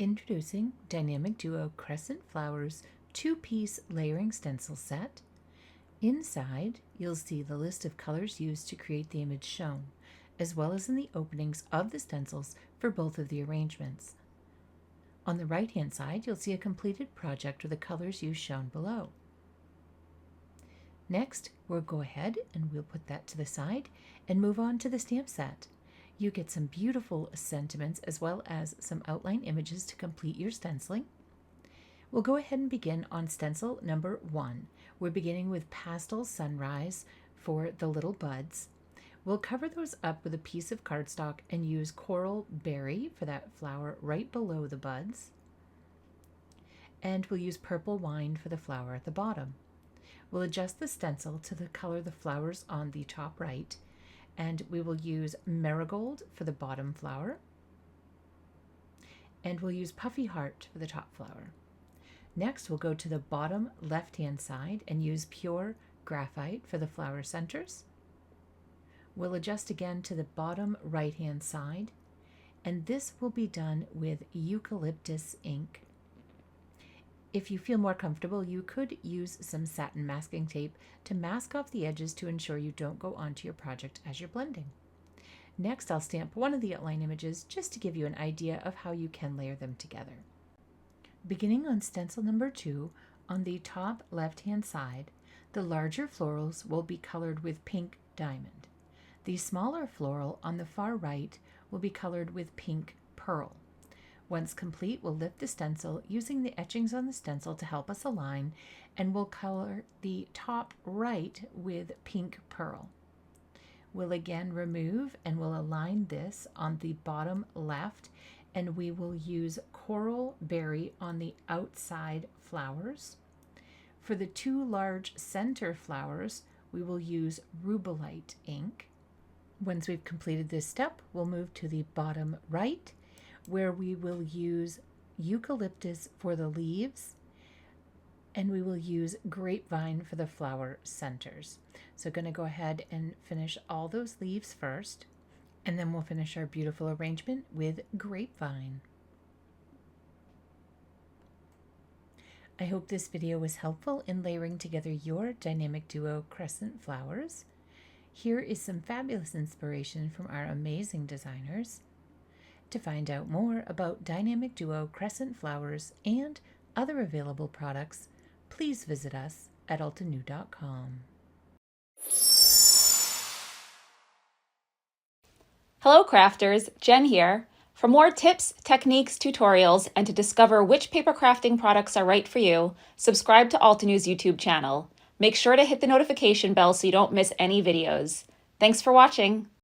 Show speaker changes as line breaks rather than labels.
Introducing Dynamic Duo Crescent Flowers 2-piece layering stencil set. Inside, you'll see the list of colors used to create the image shown, as well as in the openings of the stencils for both of the arrangements. On the right-hand side, you'll see a completed project with the colors used shown below. Next, we'll go ahead and we'll put that to the side and move on to the stamp set. You get some beautiful sentiments as well as some outline images to complete your stenciling. We'll go ahead and begin on stencil number 1. We're beginning with Pastel Sunrise for the little buds. We'll cover those up with a piece of cardstock and use Coral Berry for that flower right below the buds. And we'll use Purple Wine for the flower at the bottom. We'll adjust the stencil to the color the flowers on the top right, and we will use Marigold for the bottom flower, and we'll use Puffy Heart for the top flower. Next, we'll go to the bottom left-hand side and use Pure Graphite for the flower centers. We'll adjust again to the bottom right-hand side, and this will be done with Eucalyptus ink. If you feel more comfortable, you could use some satin masking tape to mask off the edges to ensure you don't go onto your project as you're blending. Next, I'll stamp one of the outline images just to give you an idea of how you can layer them together. Beginning on stencil number 2, on the top left-hand side, the larger florals will be colored with pink diamond. The smaller floral on the far right will be colored with pink pearl. Once complete, we'll lift the stencil using the etchings on the stencil to help us align, and we'll color the top right with pink pearl. We'll again remove and we'll align this on the bottom left, and we will use Coral Berry on the outside flowers. For the 2 large center flowers, we will use Rubellite ink. Once we've completed this step, we'll move to the bottom right, where we will use Eucalyptus for the leaves, and we will use Grapevine for the flower centers. So going to go ahead and finish all those leaves first, and then we'll finish our beautiful arrangement with Grapevine. I hope this video was helpful in layering together your Dynamic Duo Crescent Flowers. Here is some fabulous inspiration from our amazing designers. To find out more about Dynamic Duo Crescent Flowers and other available products, please visit us at altenew.com.
Hello crafters, Jen here. For more tips, techniques, tutorials, and to discover which paper crafting products are right for you, subscribe to Altenew's YouTube channel. Make sure to hit the notification bell so you don't miss any videos. Thanks for watching.